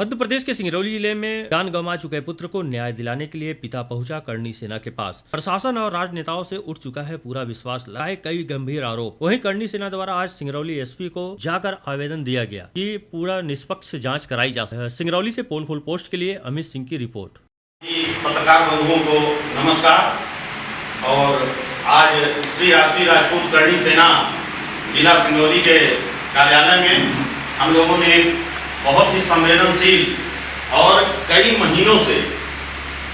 मध्य प्रदेश के सिंगरौली जिले में जान गंवा चुके पुत्र को न्याय दिलाने के लिए पिता पहुंचा करणी सेना के पास। प्रशासन और राजनेताओं से उठ चुका है पूरा विश्वास, लगाए कई गंभीर आरोप। वहीं करणी सेना द्वारा आज सिंगरौली एसपी को जाकर आवेदन दिया गया कि पूरा निष्पक्ष जांच कराई जा सके। सिंगरौली से पोल फुल पोस्ट के लिए अमित सिंह की रिपोर्ट। पत्रकार बंधुओं को नमस्कार। और आज श्री राष्ट्रीय राजपूत करणी सेना जिला सिंगरौली के कार्यालय में हम लोगों ने बहुत ही संवेदनशील और कई महीनों से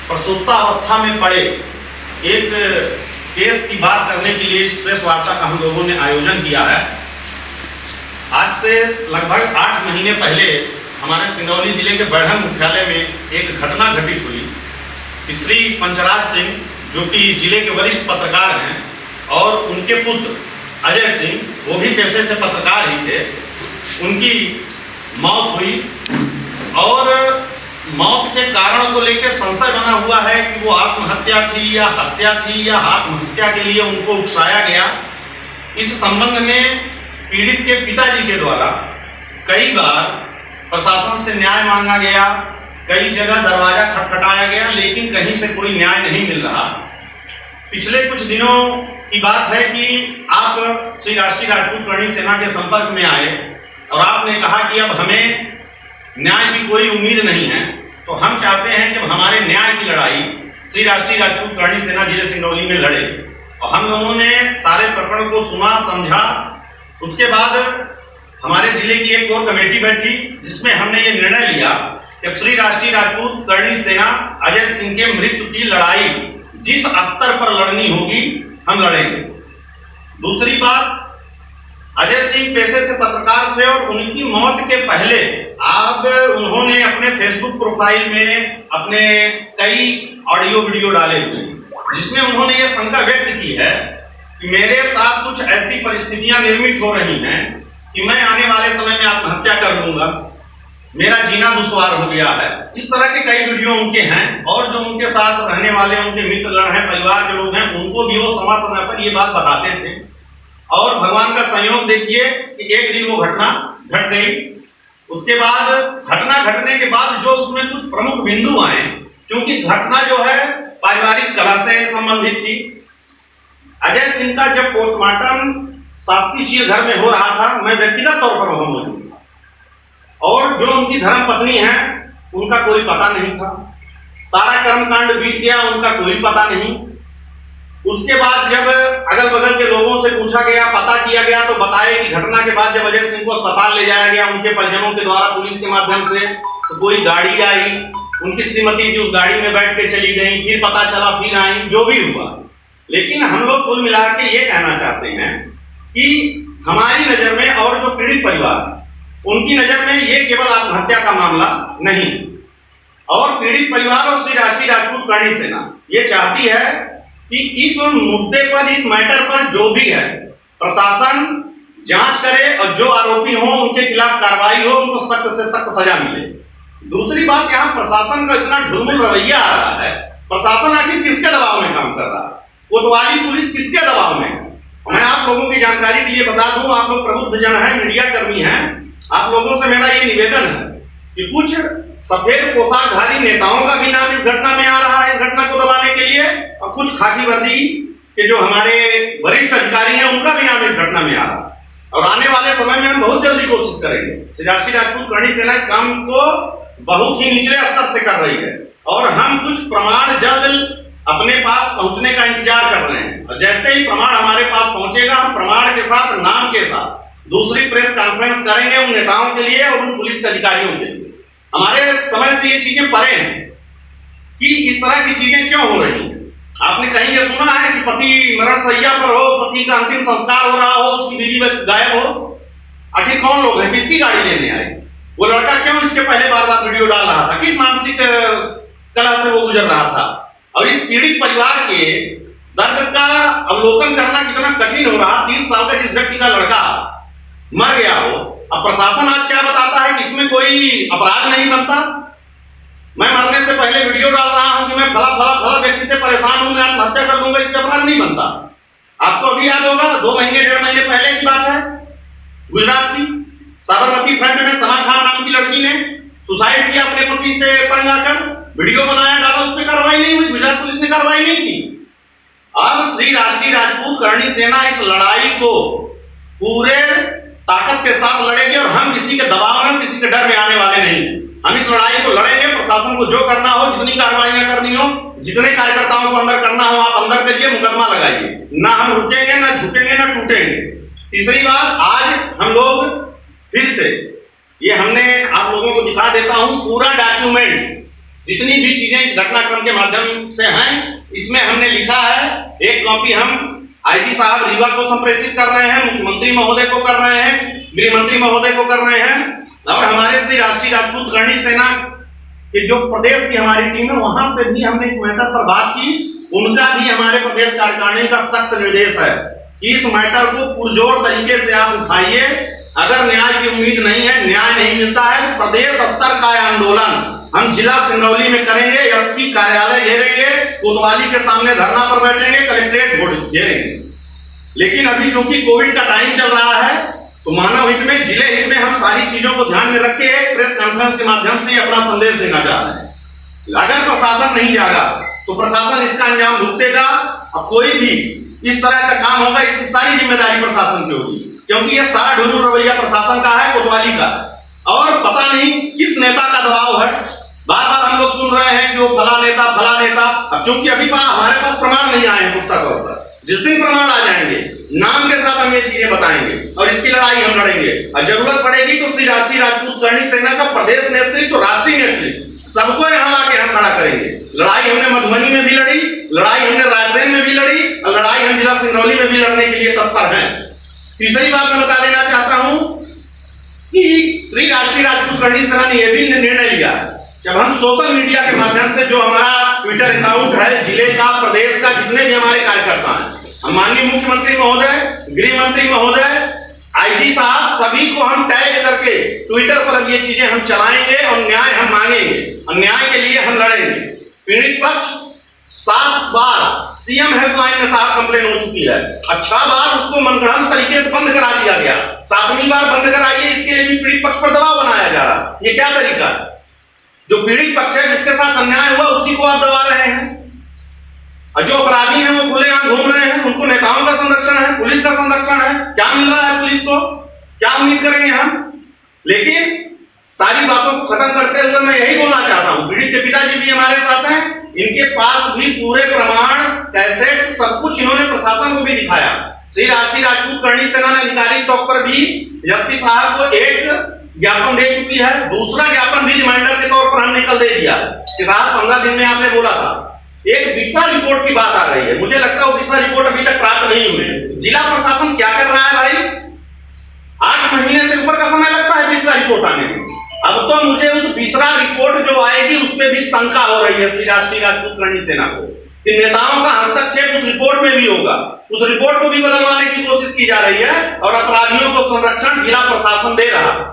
प्रसूता अवस्था में पड़े एक केस की बात करने के लिए इस प्रेस वार्ता का हम लोगों ने आयोजन किया है। आज से लगभग 8 महीने पहले हमारे सिंगरौली जिले के बढ़न मुख्यालय में एक घटना घटित हुई कि श्री पंचराज सिंह, जो कि जिले के वरिष्ठ पत्रकार हैं, और उनके पुत्र अजय सिंह, वो भी पेशे से पत्रकार ही थे, उनकी मौत हुई। और मौत के कारण को लेकर संशय बना हुआ है कि वो आत्महत्या थी या हत्या थी या आत्महत्या के लिए उनको उकसाया गया। इस संबंध में पीड़ित के पिताजी के द्वारा कई बार प्रशासन से न्याय मांगा गया, कई जगह दरवाजा खटखटाया गया, लेकिन कहीं से कोई न्याय नहीं मिल रहा। पिछले कुछ दिनों की बात है कि आप श्री राष्ट्रीय राजपूत करणी सेना के संपर्क में आए और आपने कहा कि अब हमें न्याय की कोई उम्मीद नहीं है, तो हम चाहते हैं कि हमारे न्याय की लड़ाई श्री राष्ट्रीय राजपूत करणी सेना जिले सिंगरौली में लड़े। और हम लोगों ने सारे प्रकरण को सुना, समझा। उसके बाद हमारे जिले की एक और कमेटी बैठी जिसमें हमने ये निर्णय लिया कि श्री राष्ट्रीय राजपूत करणी सेना अजय सिंह के मृत्यु की लड़ाई जिस स्तर पर लड़नी होगी हम लड़ेंगे। दूसरी बात, अजय सिंह पेशे से पत्रकार थे और उनकी मौत के पहले अब उन्होंने अपने फेसबुक प्रोफाइल में अपने कई ऑडियो वीडियो डाले हुए जिसमें उन्होंने ये शंका व्यक्त की है कि मेरे साथ कुछ ऐसी परिस्थितियां निर्मित हो रही हैं कि मैं आने वाले समय में आत्महत्या कर लूंगा, मेरा जीना दुश्वार हो गया है। इस तरह के कई वीडियो उनके हैं और जो उनके साथ रहने वाले उनके मित्रगण हैं, परिवार के लोग हैं, उनको भी वो समय समय पर ये बात बताते थे। और भगवान का संयोग देखिए कि एक दिन वो घटना घट गई। उसके बाद घटना घटने के बाद जो उसमें कुछ प्रमुख बिंदु आए, क्योंकि घटना जो है पारिवारिक कलह से संबंधित थी। अजय सिंह का जब पोस्टमार्टम शासकीय चीर घर में हो रहा था, मैं व्यक्तिगत तौर पर वहां मौजूद था और जो उनकी धर्म पत्नी है उनका कोई पता नहीं था। सारा कर्मकांड बीत गया, उनका कोई पता नहीं। उसके बाद जब अगल बगल के लोगों से पूछा गया, पता किया गया, तो बताए कि घटना के बाद जब अजय सिंह को अस्पताल ले जाया गया उनके परिजनों के द्वारा पुलिस के माध्यम से, तो कोई गाड़ी आई, उनकी श्रीमती जी उस गाड़ी में बैठ के चली गई, फिर पता चला, फिर आई, जो भी हुआ। लेकिन हम लोग कुल मिला के ये कहना चाहते हैं कि हमारी नजर में और जो पीड़ित परिवार उनकी नजर में ये केवल आत्महत्या का मामला नहीं, और पीड़ित परिवार और श्री राष्ट्रीय राजपूत करणी सेना ये चाहती है कि इस मुद्दे पर, इस मैटर पर जो भी है प्रशासन जांच करे और जो आरोपी हो उनके खिलाफ कार्रवाई हो, उनको सख्त से सख्त सजा मिले। दूसरी बात, यहाँ प्रशासन का इतना ढुलमुल रवैया आ रहा है। प्रशासन आखिर किसके दबाव में काम कर रहा है? कोतवाली पुलिस किसके दबाव में है? मैं आप लोगों की जानकारी के लिए बता दूं, आप लोग प्रबुद्ध जन हैं, मीडिया कर्मी हैं, आप लोगों से मेरा ये निवेदन है कि कुछ सफेद पोशाकधारी नेताओं का भी नाम इस घटना में आ रहा है, इस घटना को दबाने के लिए, और कुछ खाकी वर्दी के जो हमारे वरिष्ठ अधिकारी हैं उनका भी नाम इस घटना में आ रहा है। और आने वाले समय में हम बहुत जल्दी कोशिश करेंगे। श्री राष्ट्रीय राजपूत करणी सेना इस काम को बहुत ही निचले स्तर से कर रही है और हम कुछ प्रमाण जल्द अपने पास पहुंचने का इंतजार कर रहे हैं। और जैसे ही प्रमाण हमारे पास पहुंचेगा, हम प्रमाण के साथ, नाम के साथ दूसरी प्रेस कॉन्फ्रेंस करेंगे उन नेताओं के लिए और उन पुलिस अधिकारियों के लिए। हमारे समय से ये चीजें परे हैं कि इस तरह की चीजें क्यों हो रही हैं। आपने कहीं ये सुना है कि पति मरण शैया पर हो, पति का अंतिम संस्कार हो रहा हो, उसकी बीवी गायब हो? आखिर कौन लोग हैं? किसकी गाड़ी लेने आए? वो लड़का क्यों इसके पहले बार बार वीडियो डाल रहा था? किस मानसिक कला से वो गुजर रहा था? और इस पीड़ित परिवार के दर्द का अवलोकन करना कितना कठिन हो रहा। 30 साल का जिस व्यक्ति का लड़का मर गया हो, अब प्रशासन आज क्या बताता है कि इसमें कोई अपराध नहीं बनता। मैं मरने से पहले वीडियो डाल रहा हूं कि मैं फला व्यक्ति से परेशान हूं, मैं आत्महत्या कर लूंगा, इसमें अपराध नहीं बनता। आपको अभी याद होगा 2 महीने 1.5 महीने पहले की बात है, गुजरात की साबरमती फ्रंट में सना खान नाम की लड़की ने सुसाइड किया अपने पति से तंग आकर, वीडियो बनाया डाला, उस पर कार्रवाई नहीं हुई, गुजरात पुलिस ने कार्रवाई नहीं की। अब श्री राष्ट्रीय राजपूत करणी सेना इस लड़ाई को पूरे ताकत के साथ लड़ेगी और हम किसी के दबाव में, किसी के डर में आने वाले नहीं। हम इस लड़ाई को लड़ेंगे। प्रशासन को जो करना हो, जितनी कार्रवाइयां करनी हो, जितने कार्यकर्ताओं को अंदर करना हो, आप अंदर करिए, मुकदमा लगाइए। ना हम रुकेंगे, ना झुकेंगे, ना टूटेंगे। तीसरी बात, आज हम लोग फिर से ये हमने आप लोगों को दिखा देता हूं, पूरा डॉक्यूमेंट जितनी भी चीजें इस घटनाक्रम के माध्यम से हैं, इसमें हमने लिखा है। एक कॉपी हम आईजी साहब रीवा को संप्रेषित कर रहे हैं, मुख्यमंत्री महोदय को कर रहे हैं, गृह मंत्री महोदय को कर रहे हैं, और हमारे श्री राष्ट्रीय राजपूत करणी सेना के जो प्रदेश की हमारी टीम है, वहां से भी हमने इस मैटर पर बात की। उनका भी हमारे प्रदेश कार्यकारिणी का सख्त निर्देश है कि इस मैटर को पुरजोर तरीके से आप उठाइए। अगर न्याय की उम्मीद नहीं है, न्याय नहीं मिलता है, तो प्रदेश स्तर का आंदोलन हम जिला सिंगरौली में करेंगे। एसपी कार्यालय घेरेंगे, कोतवाली के सामने धरना पर बैठेंगे, कलेक्ट्रेट घेरेंगे। लेकिन अभी चूंकि कोविड का टाइम चल रहा है, तो मानव हित में, जिले हित में हम सारी चीजों को ध्यान में रख के एक प्रेस कॉन्फ्रेंस के माध्यम से अपना संदेश देना चाह रहे हैं। अगर प्रशासन नहीं जागा तो प्रशासन इसका अंजाम भुगतेगा। अब कोई भी इस तरह का काम होगा, इसकी सारी जिम्मेदारी प्रशासन की होगी, क्योंकि ये सारा ढुलमुल रवैया प्रशासन का है, कोतवाली का। और पता नहीं किस नेता का दबाव है। बार बार हम लोग सुन रहे हैं कि वो फला नेता, फला नेता। अब चूंकि अभी हमारे पास प्रमाण नहीं आए हैं पुख्ता तौर पर, जिस दिन प्रमाण आ जाएंगे, नाम के साथ हम ये चीजें बताएंगे और इसकी लड़ाई हम लड़ेंगे। और जरूरत पड़ेगी तो श्री राष्ट्रीय राजपूत करणी सेना का प्रदेश नेतृत्व, राष्ट्रीय नेतृत्व, सबको यहाँ लाके हम खड़ा करेंगे। लड़ाई हमने मधुबनी में भी लड़ी, लड़ाई हमने रायसेन में भी लड़ी, और लड़ाई हम जिला सिंगरौली में भी लड़ने के लिए तत्पर हैं। तीसरी बात मैं बता देना चाहता हूं कि श्री राष्ट्रीय राजपूत करणी सेना ने यह भी निर्णय लिया है, जब हम सोशल मीडिया के माध्यम से, जो हमारा ट्विटर अकाउंट है, जिले का, प्रदेश का, जितने भी हमारे कार्यकर्ता हैं, हम माननीय मुख्यमंत्री महोदय, गृह मंत्री महोदय, आईजी साहब, सभी को हम टैग करके ट्विटर पर अब ये चीजें हम चलाएंगे और न्याय हम मांगेंगे और न्याय के लिए हम लड़ेंगे। पीड़ित पक्ष 7 बार सीएम हेल्पलाइन में साहब कंप्लेन हो चुकी है, 6 बार उसको मनगढ़ंत तरीके से बंद करा दिया गया, 7वीं बार बंद कराइए, इसके लिए भी पीड़ित पक्ष पर दबाव बनाया जा रहा। ये क्या तरीका है? जो पीड़ित पक्ष है, जिसके साथ अन्याय हुआ, उसी को आप दबा रहे हैं, और जो अपराधी हैं वो खुलेआम घूम रहे हैं। उनको नेताओं का संरक्षण है, पुलिस का संरक्षण है। क्या मिल रहा है पुलिस को? क्या उम्मीद करेंगे हम? लेकिन सारी बातों को खत्म करते हुए मैं यही बोलना चाहता हूं, पीड़ित के पिताजी भी हमारे साथ हैं, इनके पास भी पूरे प्रमाण, कैसेट, सब कुछ इन्होंने प्रशासन को भी दिखाया। श्री राष्ट्रीय राजपूत करणी सेना ने अधिकारिक तौर पर भी एसपी साहब को एक ज्ञापन दे चुकी है, दूसरा ज्ञापन भी रिमाइंडर के तौर पर हमने कल दे दिया कि साहब 15 दिन में आपने बोला था। एक विसा रिपोर्ट की बात आ रही है, मुझे लगता है वो विसा रिपोर्ट अभी तक प्राप्त नहीं हुई। जिला प्रशासन क्या कर रहा है भाई? 8 महीने से ऊपर का समय लगता है विसा रिपोर्ट आने में। अब तो मुझे उस विसा रिपोर्ट जो आएगी उसमें भी शंका हो रही है श्री राष्ट्रीय राजपूत करणी सेना को कि नेताओं का हस्तक्षेप उस रिपोर्ट में भी होगा। उस रिपोर्ट को भी बदलवाने की कोशिश की जा रही है और अपराधियों को संरक्षण जिला प्रशासन दे रहा है।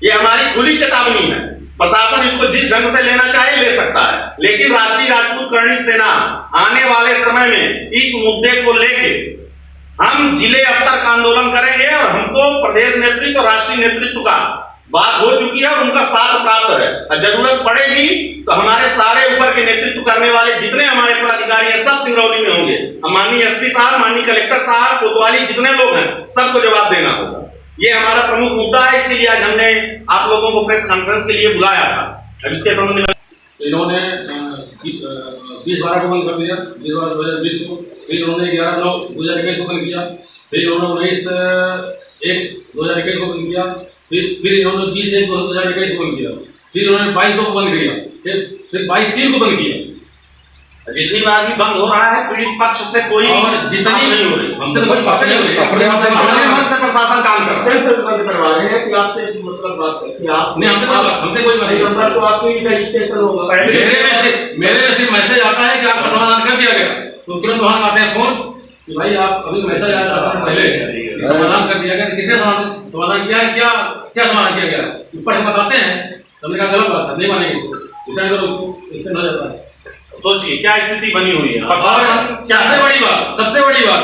ये हमारी खुली चेतावनी है। प्रशासन इसको जिस ढंग से लेना चाहे ले सकता है, लेकिन राष्ट्रीय राजपूत करणी सेना आने वाले समय में इस मुद्दे को लेके हम जिले स्तर का आंदोलन करेंगे और हमको प्रदेश नेतृत्व और राष्ट्रीय नेतृत्व का बात हो चुकी है और उनका साथ प्राप्त है। और जरूरत पड़ेगी तो हमारे सारे ऊपर के नेतृत्व करने वाले जितने हमारे पदाधिकारी हैं सब सिंगरौली में होंगे। हम माननीय एसपी साहब, माननीय कलेक्टर साहब, कोतवाली जितने लोग हैं सबको जवाब देना होगा। ये हमारा प्रमुख मुद्दा है, इसीलिए आज हमने आप लोगों को प्रेस कॉन्फ्रेंस के लिए बुलाया था। अब इसके संबंध में इन्होंने 2012 को बंद कर दिया, 2020 को, फिर इन्होंने 11/9/2021 को बंद किया, फिर इन्होंने 19/1/2021 को बंद किया, फिर इन्होंने 20/1/2021 को बंद किया, फिर इन्होंने 22 को बंद किया, फिर 22/3 को बंद किया। जितनी बार भी बंद हो रहा है पीड़ित पक्ष से कोई और जितनी नहीं हो रही, हमसे कोई बात नहीं हो रही, अपने मन से प्रशासन काम कर रहा है। बंद करवा रहे हैं कि आपसे मतलब बात है कि आप नहीं, हमसे कोई बात नहीं। नंबर तो आपकी रजिस्ट्रेशन होगा। मेरे सिर्फ मैसेज आता है कि आपका समाधान कर दिया गया, तो तुरंत वहां आते हैं फोन कि भाई आप अभी मैसेज आया था पहले समाधान कर दिया गया। किसने समाधान किया है? क्या समाधान किया गया? ऊपर से बताते हैं, हमने कहा गलत बात है, नहीं मानेंगे, रिटर्न करो उसको, इसमें हो जाता है। सोचिए क्या स्थिति बनी हुई है। सबसे बड़ी बात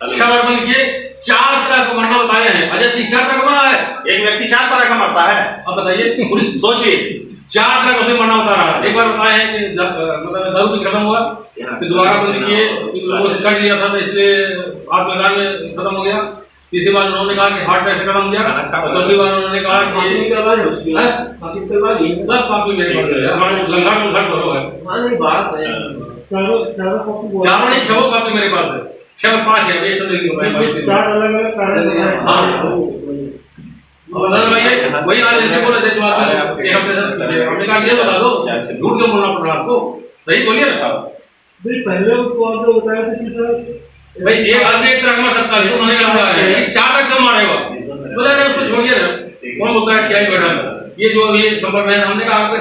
6 बार बंद किए, 4 तरह के मंडल बताए हैं। अजय सिंह 4 तरह का बना है। एक एक व्यक्ति 4 तरह का मरता है। अब बताइए, पुलिस सोचिए 4 तरह उसने मरना होता रहा। एक बार बताए हैं कि मतलब दारू पी खत्म हुआ, फिर दोबारा बंद किए, लोगों से कर लिया था तो इसलिए आग मैदान में खत्म हो गया। तीसरी बार उन्होंने कहा कि हार्ट अटैक से खत्म हो गया, और चौथी बार उन्होंने कहा कि सब काफी मेरे पास है, लंगर घर तो है, चारों नहीं शवों काफी मेरे पास है, 6 और 5 है, ये तो नहीं बताया। वही आज ऐसे बोले थे जो आपने एक हफ्ते से हमने कहा ये बता दो झूठ क्यों बोलना पड़ रहा आपको, सही बोलिए ना। पहले उसको आपने बताया था कि सर भाई एक आदमी एक तरह मर सकता है, उन्होंने कहा है 4 तक क्यों मारेगा, बोला नहीं उसको छोड़िए ना, कौन बोलता है क्या ही बैठा ये जो अभी संपर्क में हमने कहा आप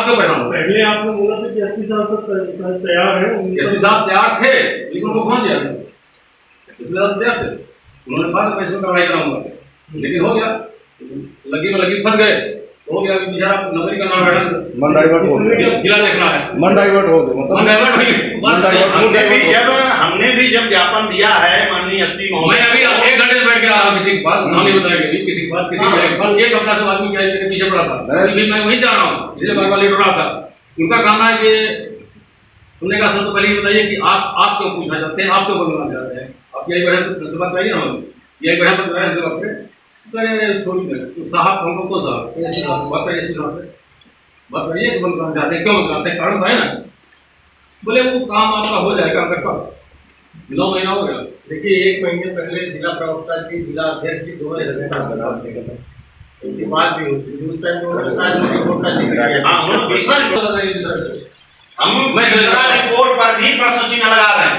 क्यों बैठा। पहले आपने बोला था कि एसपी साहब सब तैयार है, एसपी साहब तैयार थे लेकिन उनको कौन दिया, एसपी साहब तैयार थे, उन्होंने कहा मैं इसमें कार्रवाई कराऊंगा, लेकिन हो गया लगी में लगी फंस गए, हो गया बेचारा नौकरी करना बैठा, मन डाइवर्ट हो गया, जिला देखना है, मन डाइवर्ट हो गया, मन डाइवर्ट हमने भी जब ज्ञापन दिया है माननीय एसपी मैं महोदय, अभी 1 घंटे से बैठ के आ रहा हूं, किसी के पास नाम नहीं बताएंगे, किसी के पास बस 1 हफ्ता से आदमी क्या है पीछे पड़ा था, अभी मैं वही चाह रहा हूँ इसलिए बार बार लेट रहा था। उनका कहना है कि उन्होंने कहा सबसे पहले ये बताइए कि आप क्यों पूछना चाहते हैं, आप क्यों बनवाना चाहते हैं, आप यही बढ़े तो बात करिए ना, यही बढ़े तो बढ़े जब आपने छोड़िए तो साहब हमको को साहब ऐसी बात करिए, ऐसी बात करिए कि बनवाना चाहते हैं, क्यों बनवाते हैं, कारण है ना, बोले वो काम आपका हो जाएगा, आपका 9 महीना हो गया। देखिए 1 महीने पहले जिला प्रवक्ता की जिला अध्यक्ष की दोनों जगह उनकी बात भी हो चुकी, उस टाइम रिपोर्ट का जिक्र किया। हम दूसरा रिपोर्ट पर भी प्रश्न चिन्ह लगा रहे हैं,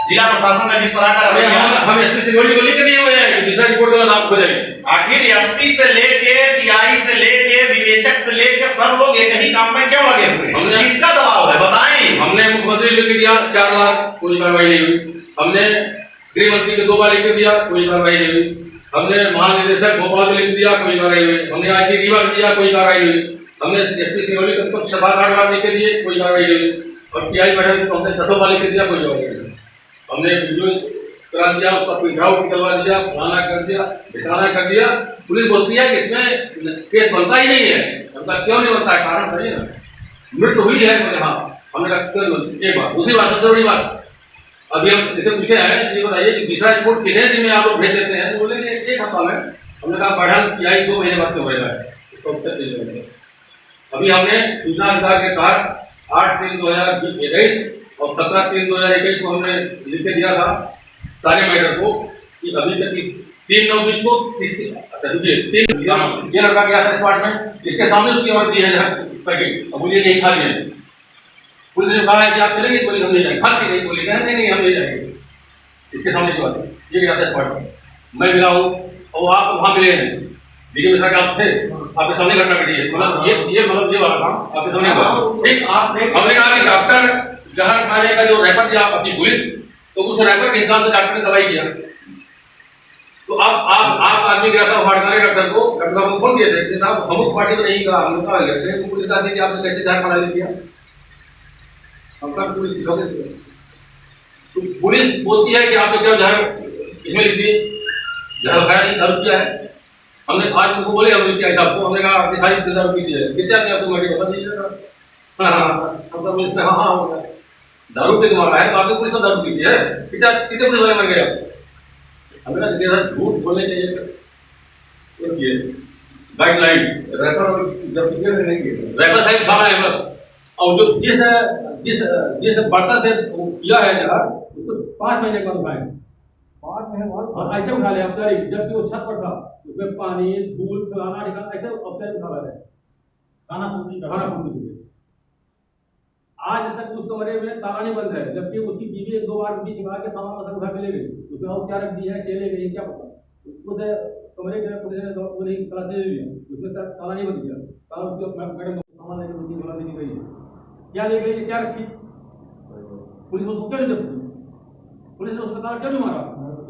जिला प्रशासन का जिस तरह का रवैया, हम एसपी से बोली के दिए हुए हैं दूसरा रिपोर्ट वाला आप खोजेंगे, आखिर एसपी से लेके टीआई से लेके विवेचक से लेके सब लोग एक ही काम में क्यों लगे हुए हैं, किसका दबाव है बताएं। हमने मुख्यमंत्री लिख के दिया 4 बार, कोई कार्रवाई नहीं हुई, हमने गृह मंत्री को 2 बार लिख के दिया, कोई कार्रवाई नहीं हुई, हमने महानिदेशक भोपाल को लिख दिया, कोई कार्रवाई हुई, हमने आईटी रीवा को दिया, कोई कार्रवाई हुई, हमने एसपी सिंगरौली को 6-7-8 बार लिख के दिए, कोई कार्रवाई नहीं, और टीआई बैठक को हमने 10 बार लिख के दिया, कोई कार्रवाई नहीं, हमने वीडियो करा दिया, उसका प्रिंट आउट निकलवा दिया, फलाना कर दिया, ठिकाना कर दिया, पुलिस बोलती है कि इसमें केस बनता ही नहीं है, बनता क्यों नहीं बनता है, कारण बताइए ना, मृत्यु हुई है, बोले हाँ, हमने कहा क्यों, एक बात, दूसरी बात सबसे बड़ी बात, अभी हम जैसे पूछे हैं ये बताइए कि तीसरा रिपोर्ट कितने दिन में आप लोग भेज देते हैं, बोले 1 हफ्ता में, हमने कहा बढ़ा टीआई 2 महीने बाद में होएगा, इसका उत्तर चाहिए। अभी हमने सूचना अधिकार के तहत 8/3/2021 और 17/3/2021 को हमने लिख के दिया था सारे मैटर को कि अभी तक 3/9/20 को अच्छा देखिए 3 ये लड़का गया था स्पॉट में, इसके सामने उसकी औरत दी है पैकेट, अब बोलिए यही खा लिए, पुलिस ने कहा है कि आप चलेंगे, बोले हम नहीं जाएंगे, खास के बोले नहीं हम नहीं जाएंगे, इसके सामने की बात है, ये गया था स्पॉट में, मैं मिला हूँ और आप वहाँ मिले हैं, देखिए मिश्रा आप थे, आपके सामने घटना घटी है, मतलब ये वाला काम आपके सामने हुआ, ठीक, हमने कहा कि डॉक्टर जहर खाने का जो रेफर दिया अपनी पुलिस, तो उस रेफर के हिसाब से डॉक्टर ने दवाई किया, तो आप आदमी गया था हड़काने डॉक्टर को फोन किए थे साहब हम पार्टी को नहीं कहा, हमने कहा गया थे पुलिस का कि आपने कैसे जहर खाना दिया, हमका पुलिस की सौदे से, तो पुलिस बोलती है कि आपने क्या जहर इसमें लिख दिए, जहर खाया नहीं, दारू किया है, हमने आज उनको बोले हमने क्या हिसाब को, हमने कहा आपकी सारी दारू पी है, कितने आदमी आपको मर्जी बता दीजिएगा, हाँ पुलिस ने हाँ हो गया, दारू पे मारा है तो आपने पुलिस ने दारू पी है, कितने पुलिस वाले मर गए आप, हमने कहा झूठ बोलने चाहिए, गाइडलाइन रैपर साहब उठा रहे हैं बस, और जो जिस बर्तन से किया है जहर उसको 5 महीने बाद उठाए, 5 महीने बाद और ऐसे उठा ले अफसर, जबकि वो छत पर था उसमें पानी धूल फलाना ऐसे अफसर उठा रहे खाना पूरी आज तक उसको मरे हुए ताला नहीं बंद है, जबकि उसकी बीवी 1-2 बार बीच में आके सामान पसंद उठा के ले गई, उसमें और क्या रख दिया है, चले गई क्या पता, उसको कमरे के पुलिस ने वो नहीं ताला ले लिया, उसमें ताला नहीं बंद किया, ताला उसको मैडम सामान लेकर दूसरी जगह लेके गई, क्या ले गई, क्या रखी, पुलिस उसको क्यों नहीं जब्त, पुलिस ने उसका ताला क्यों नहीं मारा,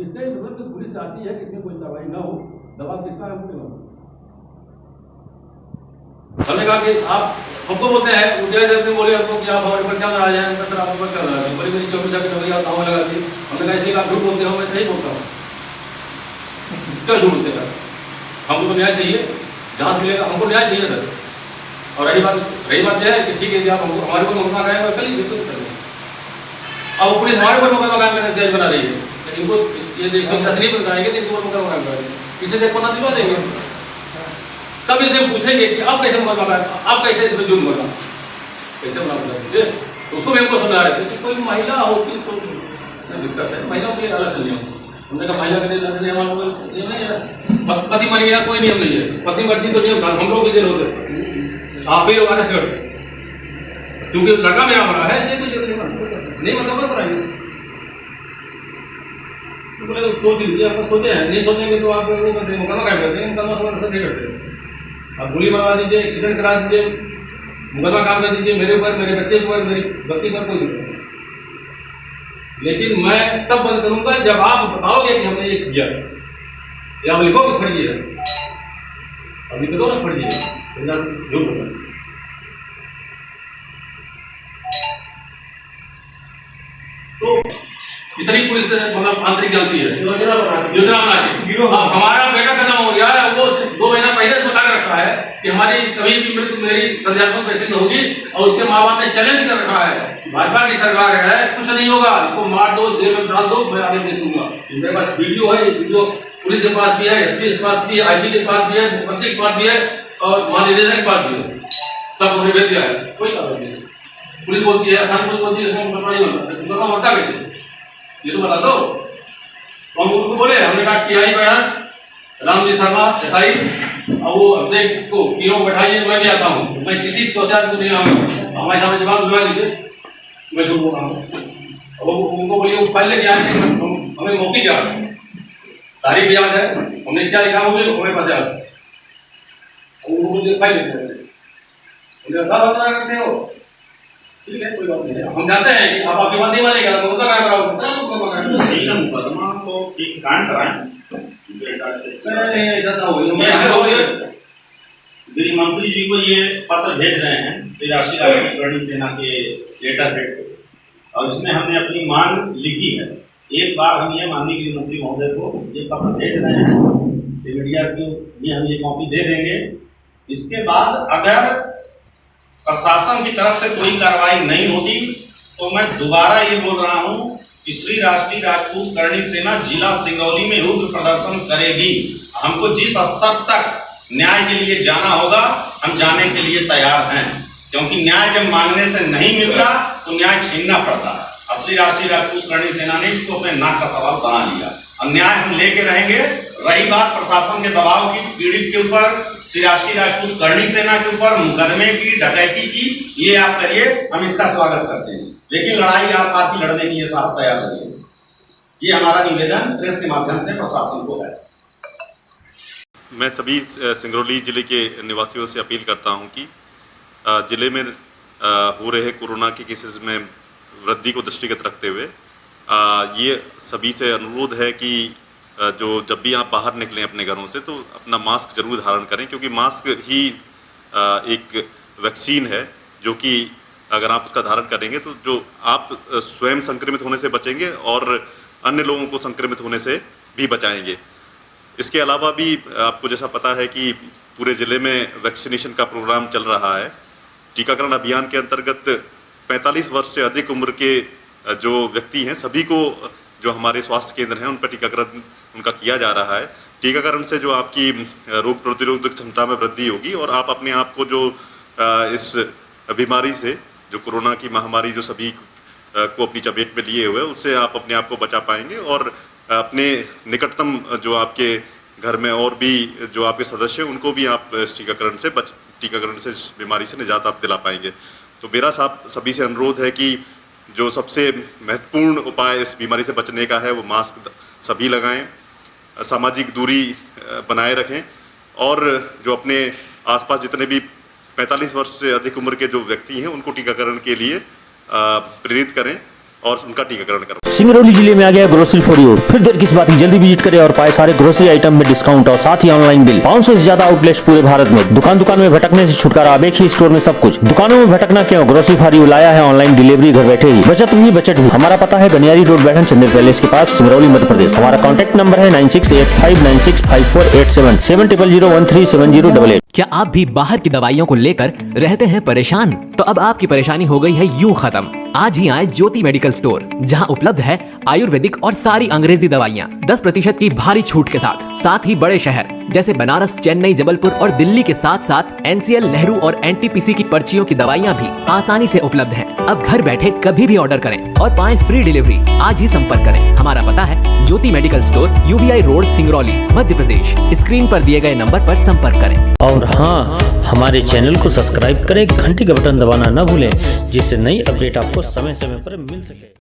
इससे मतलब पुलिस चाहती है कि इसमें कोई कार्रवाई ना हो, दबाव किसका है हमने कहा कि आप हमको बोलते हैं उदय जब बोले हमको कि आप हमारे पर क्या नाराज हैं, मैं सर आप पर क्या नाराज है, बोले मेरी 24 की नौकरी आप काम लगा दी, हमने कहा इसलिए आप झूठ बोलते हो, मैं सही बोलता हूँ, क्यों झूठ बोलते हैं, हमको तो न्याय चाहिए, जांच मिलेगा, हमको न्याय चाहिए सर। और रही बात यह है कि ठीक है कि आप हमको हमारे ऊपर मुकदमा कायम कर लीजिए, कोई दिक्कत नहीं। अब पुलिस हमारे ऊपर मुकदमा कायम करने तेज बना रही है, लेकिन इनको ये 189 नहीं कराएंगे तो इनको ऊपर मुकदमा कायम करेंगे, इसे देख को ना दिलवा देंगे। तब इसे पूछेंगे कि आप कैसे मुकदमा कायम, आप कैसे इसमें जुर्म करना, कैसे बना मुकदमा, तो उसको भी हमको समझा रहे थे कि कोई महिला होती तो दिक्कत है, महिलाओं के लिए अलग से नियम। हमने कहा महिला के लिए अलग नियम नहीं है, पति मर गया कोई नियम नहीं है, पति मरती तो नियम हम लोग भी जेल होते, आप ही लोग अरेस्ट करते, क्योंकि लड़का मेरा मरा है इसलिए कोई जरूरी नहीं मतलब कराइए। तो बोले सोच लीजिए, आपको सोचे हैं, नहीं सोचेंगे तो आप वो करते मुकदमा कायम करते हैं, मुकदमा थोड़ा सा नहीं करते। आप गोली मरवा दीजिए, एक्सीडेंट करा दीजिए, मुकदमा काम कर दीजिए, मेरे ऊपर, मेरे बच्चे के ऊपर, मेरी गलती पर कोई नहीं। लेकिन मैं तब बंद करूंगा जब आप बताओगे कि हमने ये किया, या आप लिखो कि फर्जी है, अभी तो दो ना फर्जी है, जो बोला। तो इतनी पुलिस मतलब आंतरिक गलती है, योजना बना के हमारा बेटा खत्म हो गया है, वो 2 महीना पहले से बता के रखा है कि हमारी कभी भी मृत्यु मेरी संध्यात्मक परिस्थिति होगी, और उसके माँ बाप ने चैलेंज कर रखा है, भाजपा की सरकार है, कुछ नहीं होगा, इसको मार दो, जेल में डाल दो, मैं आगे दे दूंगा। मेरे पास वीडियो है, वीडियो पुलिस के पास भी है, एसपी के पास भी है, आईजी के पास भी है, मुख्यमंत्री के पास भी है, और महानिदेशक के पास भी है, सब उन्हें भेज दिया है, कोई कारण नहीं। पुलिस बोलती है, आसान पुलिस बोलती है इसमें मुकदमा नहीं होता, मुकदमा होता कैसे ये तो बता दो। तो हम उनको बोले, हमने कहा टीआई बैठा रामजी शर्मा एसआई, और वो अभिषेक को तीनों को बैठाइए, मैं भी आता हूँ, मैं किसी चौथार को नहीं आऊँगा, हमारे सामने जवाब दिलवा लीजिए, मैं झूठ बोल रहा हूँ। उनको बोलिए वो फाइल लेके आए, हमें मौके क्या तारीख भी याद है, हमने क्या लिखा होगी हमें पता है, उनको फाइल लेके करते हो, ठीक है कोई बात नहीं, हम जानते हैं कि आप आपकी बात नहीं मानेगा, मुकदमा कायम कराओ, मुकदमा तो ठीक कायम कराएं, नहीं ऐसा ना हो। गृह मंत्री जी को ये पत्र भेज रहे हैं राष्ट्रीय राजनीतिक सेना के लेटर हेड को, और इसमें हमने अपनी मांग लिखी है। एक बार हम ये माननीय गृह मंत्री महोदय को ये पत्र भेज रहे हैं, मीडिया को भी हम ये कॉपी दे देंगे। इसके बाद अगर प्रशासन की तरफ से कोई कार्रवाई नहीं होती तो मैं दोबारा ये बोल रहा हूँ कि श्री राष्ट्रीय राजपूत करणी सेना जिला सिंगरौली में रुद्र प्रदर्शन करेगी। हमको जिस स्तर तक न्याय के लिए जाना होगा हम जाने के लिए तैयार हैं, क्योंकि न्याय जब मांगने से नहीं मिलता तो न्याय छीनना पड़ता है। श्री राष्ट्रीय राजपूत करणी सेना ने इसको अपने नाक का सवाल बना लिया और न्याय हम लेके रहेंगे। रही बात प्रशासन के दबाव की, पीड़ित के ऊपर, श्री राष्ट्रीय राजपूत करणी सेना के ऊपर मुकदमे की, डकैती की, ये आप करिए, हम इसका स्वागत करते हैं, लेकिन लड़ाई आप पार्टी लड़ने के लिए साहब तैयार रहिए। ये हमारा निवेदन प्रेस के माध्यम से प्रशासन को है। मैं सभी सिंगरौली जिले के निवासियों से अपील करता हूं कि जिले में हो रहे कोरोना के केसेस में वृद्धि को दृष्टिगत रखते हुए ये सभी से अनुरोध है कि जो जब भी आप बाहर निकलें अपने घरों से तो अपना मास्क जरूर धारण करें, क्योंकि मास्क ही एक वैक्सीन है जो कि अगर आप उसका धारण करेंगे तो जो आप स्वयं संक्रमित होने से बचेंगे और अन्य लोगों को संक्रमित होने से भी बचाएंगे। इसके अलावा भी आपको जैसा पता है कि पूरे ज़िले में वैक्सीनेशन का प्रोग्राम चल रहा है। टीकाकरण अभियान के अंतर्गत 45 वर्ष से अधिक उम्र के जो व्यक्ति हैं सभी को जो हमारे स्वास्थ्य केंद्र हैं उन पर टीकाकरण उनका किया जा रहा है। टीकाकरण से जो आपकी रोग प्रतिरोधक क्षमता में वृद्धि होगी और आप अपने आप को जो इस बीमारी से, जो कोरोना की महामारी जो सभी को अपनी चपेट में लिए हुए, उससे आप अपने आप को बचा पाएंगे और अपने निकटतम जो आपके घर में और भी जो आपके सदस्य हैं उनको भी आप इस टीकाकरण से इस बीमारी से निजात आप दिला पाएंगे। तो मेरा सभी से अनुरोध है कि जो सबसे महत्वपूर्ण उपाय इस बीमारी से बचने का है वो मास्क सभी लगाएं, सामाजिक दूरी बनाए रखें और जो अपने आसपास जितने भी 45 वर्ष से अधिक उम्र के जो व्यक्ति हैं उनको टीकाकरण के लिए प्रेरित करें और उनका टीकाकरण करवाएं। सिंगरौली जिले में आ गया ग्रोसरी फॉर यू। फिर देर किस बात की, जल्दी विजिट करें और पाए सारे ग्रोसरी आइटम में डिस्काउंट और साथ ही ऑनलाइन बिल। 500 से ज्यादा आउटलेट्स पूरे भारत में। दुकान में भटकने से छुटकारा, अब एक ही स्टोर में सब कुछ। दुकानों में भटकना क्यों, ग्रोसरी फॉर यू लाया है ऑनलाइन डिलीवरी घर बैठे ही। बचत भी। हमारा पता है गनियारी रोड, बैठन चंदेर पैलेस के पास, सिंगरौली मध्य प्रदेश। हमारा कॉन्टैक्ट नंबर है 9685965487 70013708। क्या आप भी बाहर की दवाइयों को लेकर रहते हैं परेशान? तो अब आपकी परेशानी हो गई है यूं खत्म। आज ही आए ज्योति मेडिकल स्टोर, जहां उपलब्ध है आयुर्वेदिक और सारी अंग्रेजी दवाइयां 10% की भारी छूट के साथ ही बड़े शहर जैसे बनारस, चेन्नई, जबलपुर और दिल्ली के साथ NCL, नेहरू और NTPC की पर्चियों की दवाइयां भी आसानी से उपलब्ध हैं। अब घर बैठे कभी भी ऑर्डर करें और पाएं फ्री डिलीवरी। आज ही संपर्क करें। हमारा पता है Jyoti medical store, UBI road, Singrauli, Madhya Pradesh. Screen पर दिए गए नंबर पर संपर्क करें। और हाँ, हमारे चैनल को सब्सक्राइब करें, घंटी का बटन दबाना न भूलें, जिससे नई अपडेट आपको समय समय पर मिल सके।